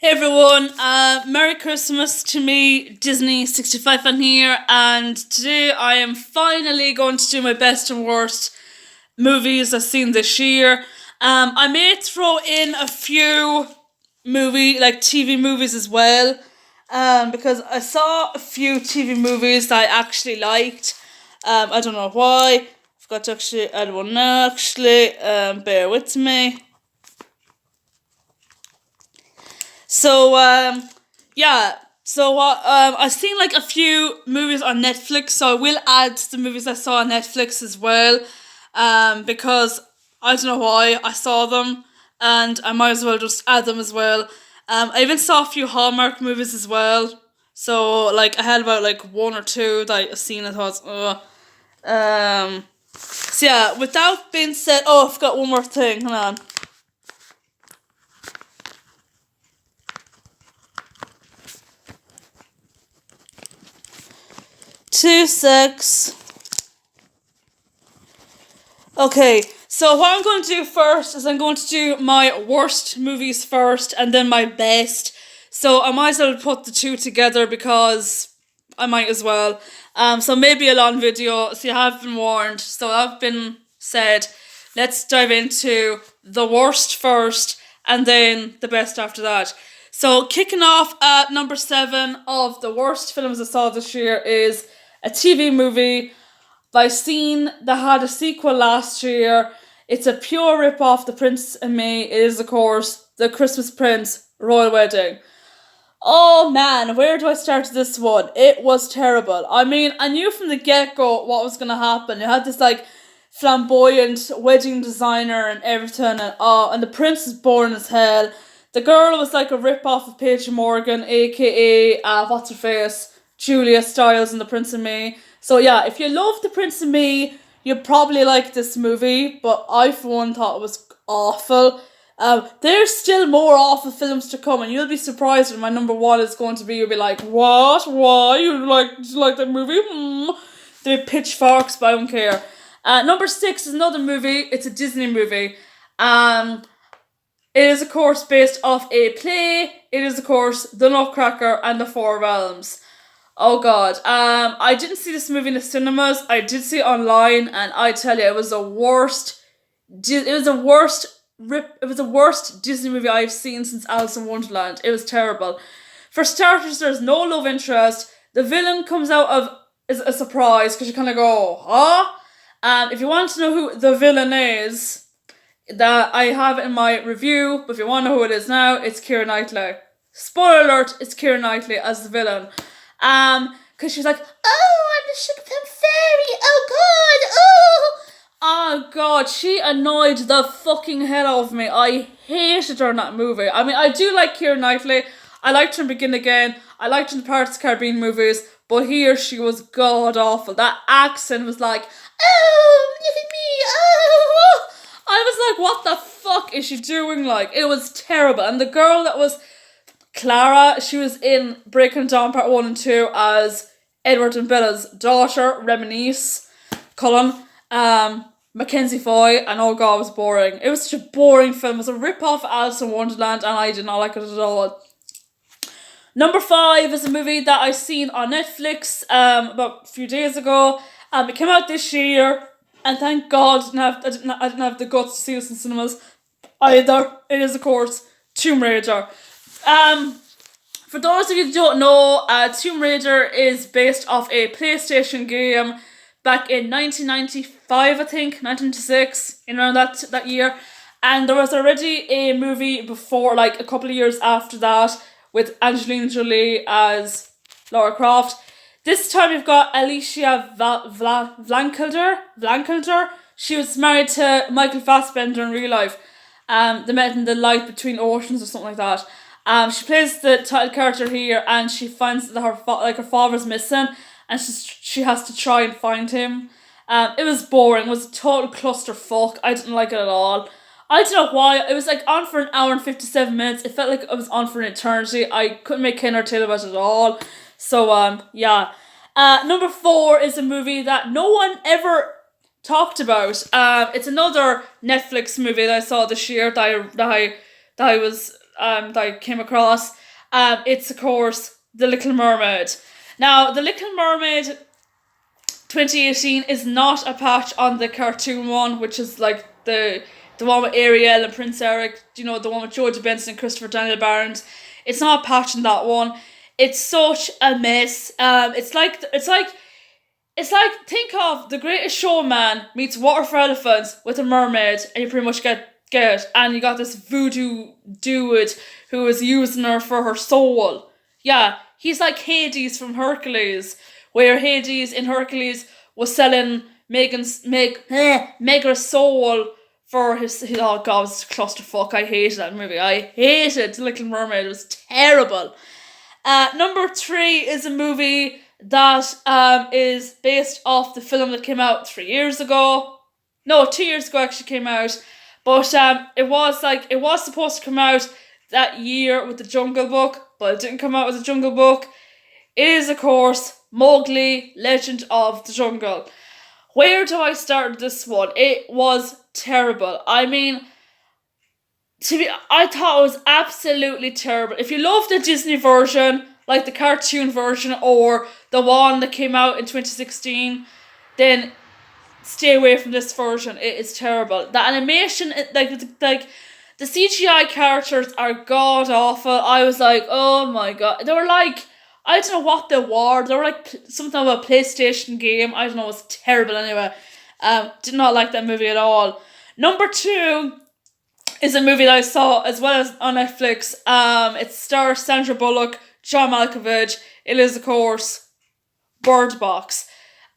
Hey everyone, Merry Christmas to me, Disney 65 on here, and today I am finally going to do my best and worst movies I've seen this year. I may throw in a few TV movies as well, because I saw a few TV movies that I actually liked. I don't know why. I've got to actually add one now, bear with me. So yeah. I've seen like a few movies on Netflix, so I will add the movies I saw on Netflix as well. Because I don't know why I saw them, and I might as well just add them as well. I even saw a few Hallmark movies as well. So like I had about like one or two that I seen and thought, So yeah, with that being said, I forgot one more thing. Hang on. 2 6. Okay, so what I'm going to do first is I'm going to do my worst movies first and then my best. So I might as well put the two together because I might as well. So maybe a long video, so you have been warned. So I've been said, let's dive into the worst first and then the best after that. So kicking off at number 7 of the worst films I saw this year is a TV movie that I seen that had a sequel last year. It's a pure rip-off The Prince and Me. It is, of course, The Christmas Prince Royal Wedding. Oh man, where do I start this one? It was terrible. I mean, I knew from the get-go what was going to happen. You had this like flamboyant wedding designer and everything, and the prince is boring as hell. The girl was like a rip-off of Paige Morgan, aka, what's her face? Julia Stiles in The Prince and Me. So yeah, if you love The Prince and Me, you probably like this movie, but I for one thought it was awful. There's still more awful films to come, and you'll be surprised when my number 1 is going to be, you'll be like, what? Why? You like that movie? They're pitchforks, but I don't care. Number 6 is another movie. It's a Disney movie. It is, of course, based off a play. It is, of course, The Nutcracker and the Four Realms. Oh god. I didn't see this movie in the cinemas. I did see it online, and I tell you, it was the worst. It was the worst Disney movie I've seen since Alice in Wonderland. It was terrible. For starters, there's no love interest. The villain comes out of is a surprise because you kind of go, huh? If you want to know who the villain is, that I have it in my review. But if you want to know who it is now, it's Keira Knightley. Spoiler alert: it's Keira Knightley as the villain. Because she's like, oh, I'm the Sugar Plum Fairy, oh god, oh god, she annoyed the fucking hell out of me. I hated her in that movie. I mean, I do like Keira Knightley. I liked her in Begin Again. I liked her in the Pirates of the Caribbean movies, but here she was god awful. That accent was like, oh, look at me, oh. I was like, what the fuck is she doing? Like, it was terrible. And the girl that was Clara, she was in Breaking Dawn Part 1 and 2 as Edward and Bella's daughter, Reminisce, Cullen, Mackenzie Foy, and oh god, it was boring. It was such a boring film. It was a rip-off of Alice in Wonderland, and I did not like it at all. Number 5 is a movie that I seen on Netflix about a few days ago. It came out this year, and thank God I didn't have the guts to see this in cinemas either. It is, of course, Tomb Raider. For those of you who don't know, Tomb Raider is based off a PlayStation game back in 1995, I think, 1996, in around that year. And there was already a movie before, like a couple of years after that, with Angelina Jolie as Lara Croft. This time we've got Alicia Vikander. She was married to Michael Fassbender in real life. They met in the light between oceans or something like that. She plays the title character here, and she finds that her father's missing, and she has to try and find him. It was boring. It was a total clusterfuck. I didn't like it at all. I don't know why. It was like on for an hour and 57 minutes. It felt like it was on for an eternity. I couldn't make head or tail about it at all. So yeah. Number 4 is a movie that no one ever talked about. It's another Netflix movie that I saw this year that I was that I came across. It's of course The Little Mermaid. Now, The Little Mermaid 2018 is not a patch on the cartoon one, which is like the one with Ariel and Prince Eric, the one with Georgia Benson and Christopher Daniel Barnes. It's not a patch on that one. It's such a mess. It's like think of The Greatest Showman meets Water for Elephants with a mermaid, and you pretty much get it. And you got this voodoo dude who is using her for her soul. Yeah, he's like Hades from Hercules, where Hades in Hercules was selling Mega's soul for his oh god, it's a clusterfuck. I hated that movie. I hated The Little Mermaid. It was terrible. Number 3 is a movie that is based off the film that came out 3 years ago. No, 2 years ago actually came out. But it was supposed to come out that year with The Jungle Book, but it didn't come out with The Jungle Book. It is, of course, Mowgli, Legend of the Jungle. Where do I start this one? It was terrible. I mean, I thought it was absolutely terrible. If you love the Disney version, like the cartoon version, or the one that came out in 2016, then stay away from this version. It is terrible. The animation, like the CGI characters are god awful. I was like, oh my god. They were like, I don't know what they were. They were like something of a PlayStation game. I don't know. It was terrible anyway. Did not like that movie at all. Number 2 is a movie that I saw as well as on Netflix. It stars Sandra Bullock, John Malkovich. It is, of course, Bird Box.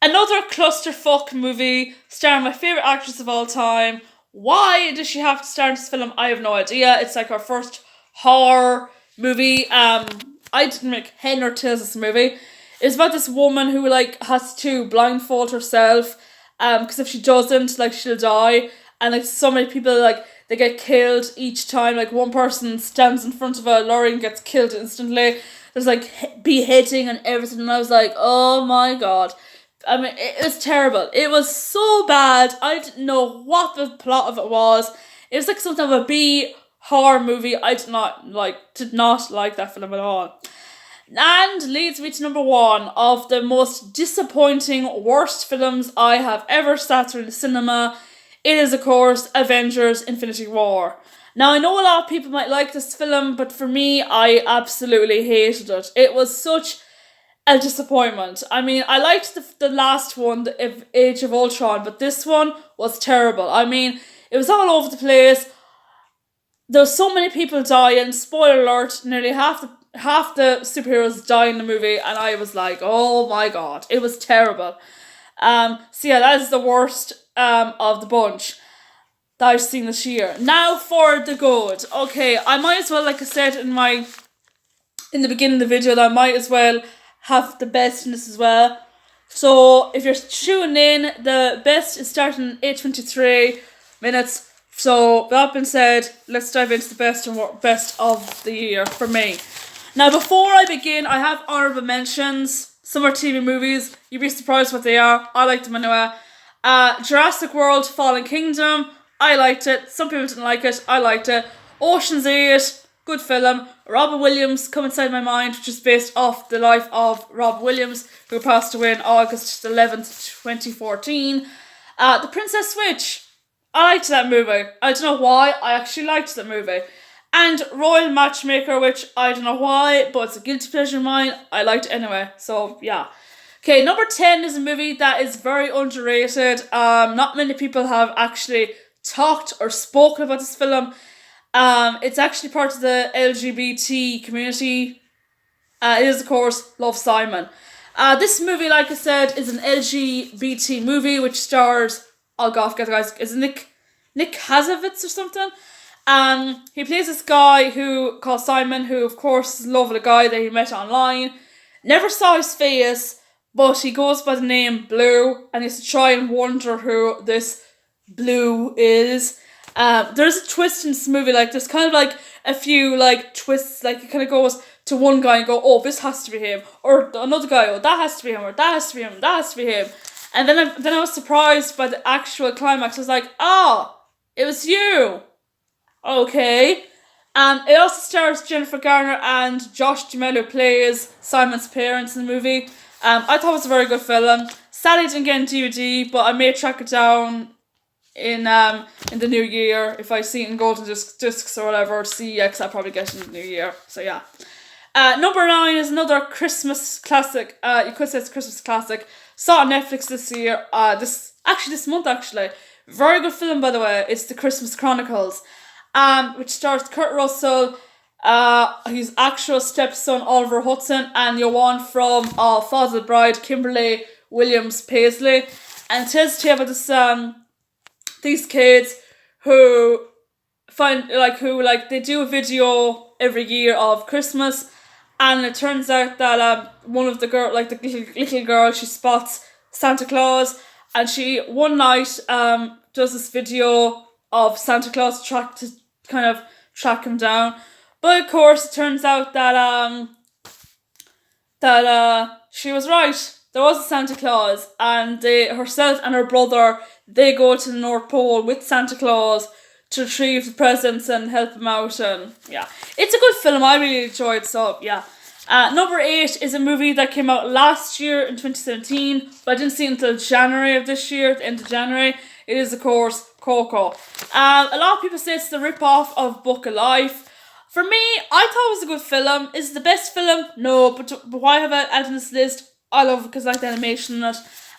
Another clusterfuck movie starring my favourite actress of all time. Why does she have to star in this film? I have no idea. It's like her first horror movie. I didn't make head nor tails of this movie. It's about this woman who like has to blindfold herself. Because if she doesn't, like, she'll die. And like so many people, like, they get killed each time. Like, one person stands in front of a lorry and gets killed instantly. There's like beheading and everything. And I was like, oh my god. I mean, it was terrible. It was so bad. I didn't know what the plot of it was. It was like something of a B horror movie. I did not like that film at all. And leads me to number 1 of the most disappointing, worst films I have ever sat through in the cinema. It is, of course, Avengers Infinity War. Now, I know a lot of people might like this film, but for me, I absolutely hated it. It was such a disappointment. I mean, I liked the last one, the Age of Ultron, but this one was terrible. I mean, it was all over the place. There were so many people dying. Spoiler alert, nearly half the superheroes die in the movie, and I was like, oh my god, it was terrible. So yeah, that is the worst of the bunch that I've seen this year. Now for the good. Okay, I might as well, like I said in the beginning of the video, that I might as well have the best in this as well. So if you're tuning in, the best is starting at 8:23 minutes. So that being said, let's dive into the best of the year for me. Now, before I begin, I have honourable mentions. Some are TV movies. You'd be surprised what they are. I liked them anyway. Jurassic World Fallen Kingdom. I liked it. Some people didn't like it. I liked it. Ocean's 8. Good film. Robin Williams, Come Inside My Mind, which is based off the life of Rob Williams, who passed away on August 11th, 2014. The Princess Switch. I liked that movie. I don't know why. I actually liked that movie. And Royal Matchmaker, which I don't know why, but it's a guilty pleasure of mine. I liked it anyway. So, yeah. Okay, number 10 is a movie that is very underrated. Not many people have actually talked or spoken about this film. It's actually part of the LGBT community. It is, of course, Love, Simon. This movie, like I said, is an LGBT movie which stars, oh god, I forget the guys, is it Nick Kazovitz or something? He plays this guy called Simon, who of course is in love with a guy that he met online. Never saw his face, but he goes by the name Blue, and he has to try and wonder who this Blue is. There's a twist in this movie, like there's kind of like a few like twists, like it kind of goes to one guy and go, oh, this has to be him, or another guy, oh, that has to be him, or that has to be him, that has to be him. And then I was surprised by the actual climax. I was like, oh, it was you. Okay. It also stars Jennifer Garner and Josh Duhamel, who plays Simon's parents in the movie. I thought it was a very good film. Sadly, it didn't get in DVD, but I may track it down in the new year if I see it in golden discs or whatever. CX, I'll probably get it in the new year. So yeah. Number 9 is another Christmas classic. You could say it's a Christmas classic. Saw it on Netflix this year. This month actually. Very good film, by the way. It's The Christmas Chronicles, which stars Kurt Russell, his actual stepson Oliver Hudson, and Joanne from Father of the Bride, Kimberly Williams Paisley, and it tells you about this these kids who they do a video every year of Christmas, and it turns out that one of the the little girl, she spots Santa Claus, and she one night does this video of Santa Claus to kind of track him down. But of course, it turns out that she was right. There was a Santa Claus, and herself and her brother, they go to the North Pole with Santa Claus to retrieve the presents and help him out. And yeah, it's a good film. I really enjoyed. So yeah. Number 8 is a movie that came out last year in 2017, but I didn't see it until January of this year, the end of January. It is, of course, Coco. A lot of people say it's the rip-off of Book of Life. For me, I thought it was a good film. Is it the best film? No, but why have I added this list? I love it because I like the animation in it.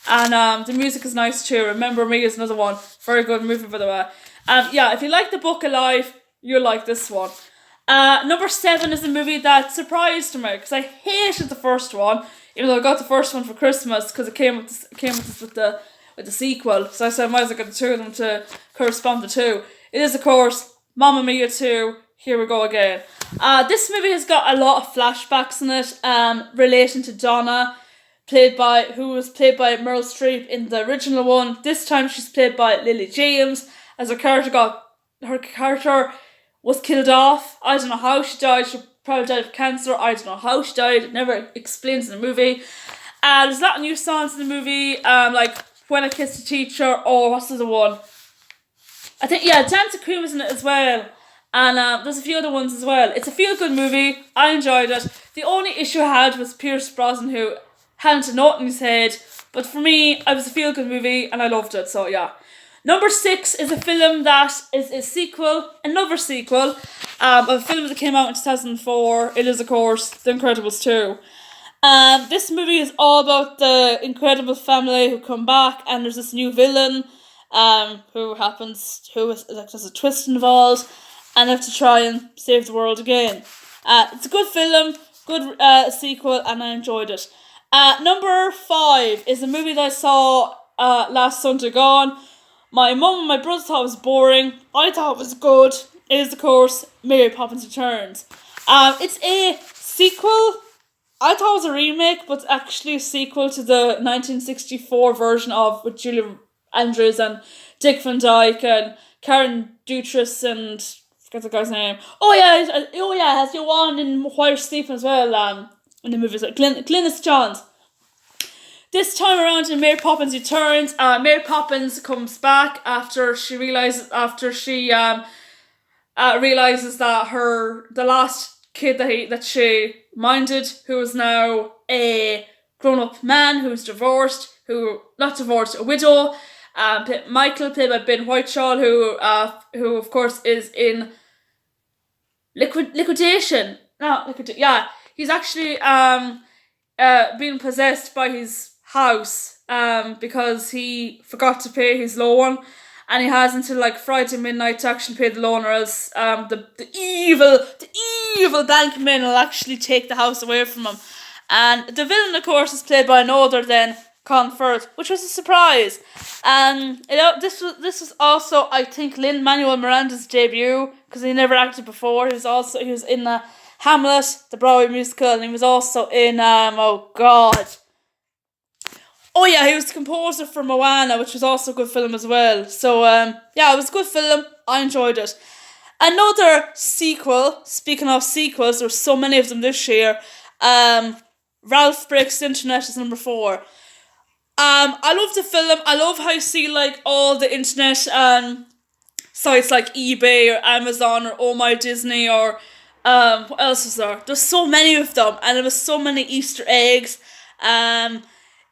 And the music is nice too. Remember Me is another one. Very good movie, by the way. Yeah, if you like the Book of Life, you'll like this one. Number 7 is a movie that surprised me because I hated the first one, even though I got the first one for Christmas because it came with the sequel. So I said I might as well get the two of them to correspond to two. It is, of course, Mamma Mia 2. Here we go again. This movie has got a lot of flashbacks in it, relating to Donna, who was played by Meryl Streep in the original one. This time she's played by Lily James, as her character was killed off. I don't know how she died. She probably died of cancer. I don't know how she died. It never explains in the movie. There's a lot of new songs in the movie, like When I Kissed a Teacher, or what's the other one? I think, yeah, Dancing Queen was in it as well. And there's a few other ones as well. It's a feel-good movie. I enjoyed it. The only issue I had was Pierce Brosnan, who hadn't a note in his head. But for me, it was a feel-good movie, and I loved it, so yeah. Number 6 is a film that is another sequel, of a film that came out in 2004. It is, of course, The Incredibles 2. This movie is all about the Incredibles family who come back, and there's this new villain, there's a twist involved, and have to try and save the world again. It's a good film, good sequel, and I enjoyed it. Number 5 is a movie that I saw last Sunday gone. My mum and my brother thought it was boring. I thought it was good. It is, of course, Mary Poppins Returns. It's a sequel. I thought it was a remake, but it's actually a sequel to the 1964 version with Julie Andrews and Dick Van Dyke and Karen Dutriss and I forget the guy's name. Oh yeah, it has Joanne and White Stephen as well. In the movies, like Glynis Johns. This time around in Mary Poppins Returns, Mary Poppins comes back after she realizes that the last kid that she minded, who is now a grown-up man who's a widow. Michael, played by Ben Whishaw, who of course is in liquidation. Yeah, he's actually being possessed by his house because he forgot to pay his loan, and he has until like Friday midnight to actually pay the loan, or else the evil bank men will actually take the house away from him. And the villain, of course, is played by no other than Colin Firth, which was a surprise. This was also, I think, Lin-Manuel Miranda's debut, because he never acted before. He was in Hamlet, the Broadway musical, and he was also in he was the composer for Moana, which was also a good film as well. So it was a good film. I enjoyed it. Another sequel. Speaking of sequels, there's so many of them this year. Ralph Breaks the Internet is number 4. I love the film. I love how you see like all the internet sites like eBay or Amazon or Oh My Disney or what else was there? There's so many of them, and there was so many Easter eggs. Um,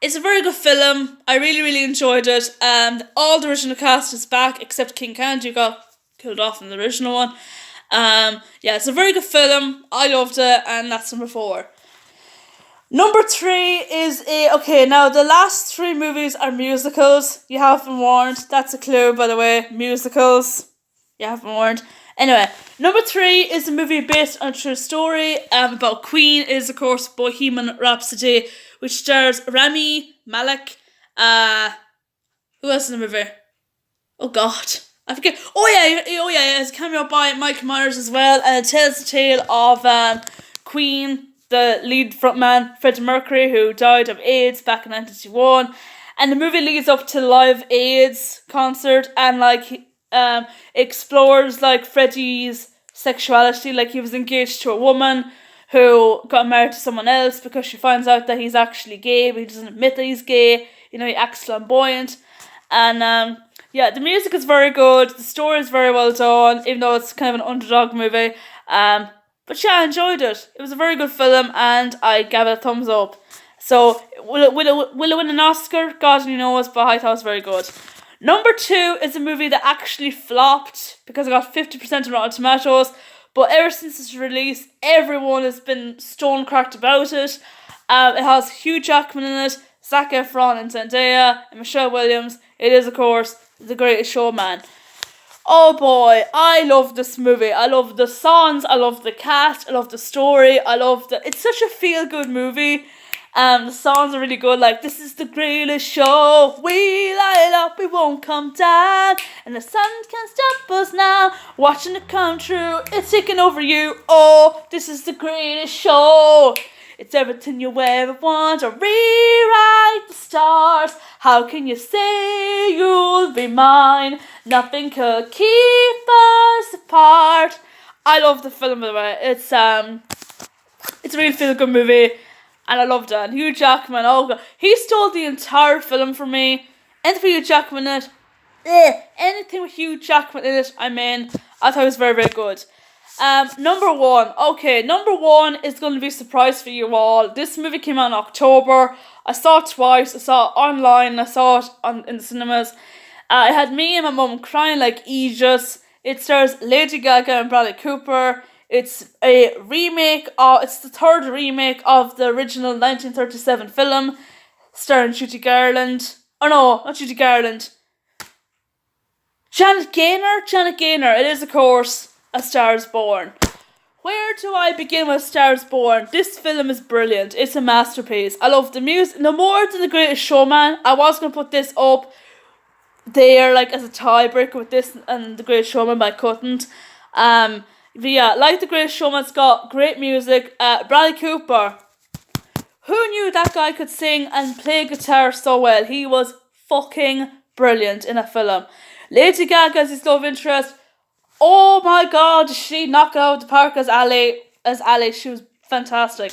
it's a very good film. I really, really enjoyed it. All the original cast is back except King Candy, who got killed off in the original one. Yeah, it's a very good film. I loved it, and that's number 4. Number 3 is okay, now the last 3 movies are musicals. You have been warned. That's a clue, by the way. Musicals. You have been warned. Anyway, number 3 is a movie based on a true story about Queen. It is, of course, Bohemian Rhapsody, which stars Rami Malek. Who else in the movie? Oh God, I forget. Oh yeah, it's a cameo by Mike Myers as well, and it tells the tale of Queen, the lead frontman Freddie Mercury, who died of AIDS back in 1991, and the movie leads up to Live AIDS concert, and explores Freddie's sexuality. Like, he was engaged to a woman who got married to someone else because she finds out that he's actually gay, but he doesn't admit that he's gay. He acts flamboyant, and yeah, the music is very good. The story is very well done, even though it's kind of an underdog movie. But yeah, I enjoyed it. It was a very good film, and I gave it a thumbs up. So, will it win an Oscar? God only knows, but I thought it was very good. Number 2 is a movie that actually flopped because it got 50% on Rotten Tomatoes, but ever since its release, everyone has been stone-cracked about it. It has Hugh Jackman in it, Zac Efron and Zendaya, and Michelle Williams. It is, of course, The Greatest Showman. Oh boy, I love this movie. I love the songs, I love the cast, I love the story, it's such a feel-good movie. The songs are really good, like, this is the greatest show, we light it up, we won't come down, and the sun can't stop us now, watching it come true, it's taking over you, oh, this is the greatest show, it's everything you ever want, to rewrite the stars, how can you say you'll be mine, nothing could keep us apart. I love the film, by the way. It's a really feel-good movie, and I loved it. And Hugh Jackman, oh God, he stole the entire film for me. Anything with Hugh Jackman in it, anything with Hugh Jackman in it, I'm in. I thought it was very, very good. Number 1. Okay, number 1 is going to be a surprise for you all. This movie came out in October. I saw it twice. I saw it online. I saw it in the cinemas. It had me and my mum crying like Aegis. It stars Lady Gaga and Bradley Cooper. It's a remake it's the 3rd remake of the original 1937 film, starring Judy Garland. Oh no, not Judy Garland. Janet Gaynor. It is, of course, A Star is Born. Where do I begin with Star is Born? This film is brilliant. It's a masterpiece. I love the music. No more than The Greatest Showman. I was going to put this up there, as a tiebreaker with this and The Greatest Showman, but I couldn't. But yeah, like The Greatest Showman, it's got great music. Bradley Cooper. Who knew that guy could sing and play guitar so well? He was fucking brilliant in a film. Lady Gaga as his love interest. Oh my God, she knocked out the park as Ali. She was fantastic.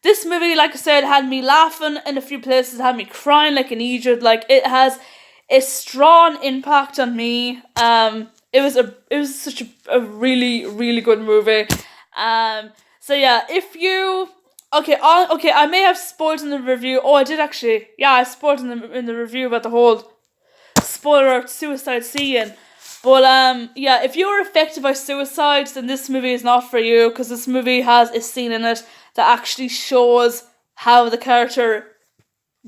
This movie, like I said, had me laughing in a few places, had me crying like an Egypt. Like, it has a strong impact on me. It was such a really, really good movie. So yeah, if you I may have spoiled in the review. Oh, I did actually. Yeah, I spoiled in the review about the whole spoiler suicide scene. But yeah, if you're affected by suicide, then this movie is not for you, because this movie has a scene in it that actually shows how the character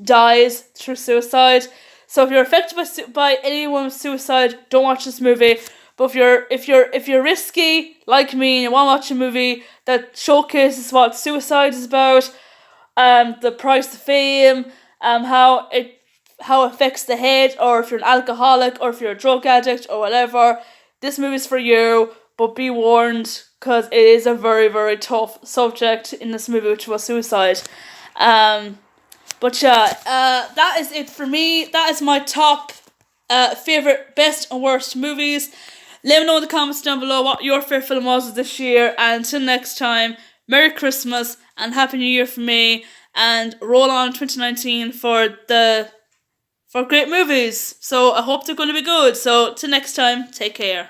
dies through suicide. So if you're affected by anyone with suicide, don't watch this movie. But if you're risky like me and you want to watch a movie that showcases what suicide is about, the price of fame, how it affects the head, or if you're an alcoholic, or if you're a drug addict, or whatever, this movie's for you. But be warned, because it is a very, very tough subject in this movie, which was suicide. But yeah, that is it for me. That is my top favourite, best and worst movies. Let me know in the comments down below what your favourite film was this year. And until next time, Merry Christmas and Happy New Year from me. And roll on 2019 for the for great movies. So I hope they're going to be good. So till next time, take care.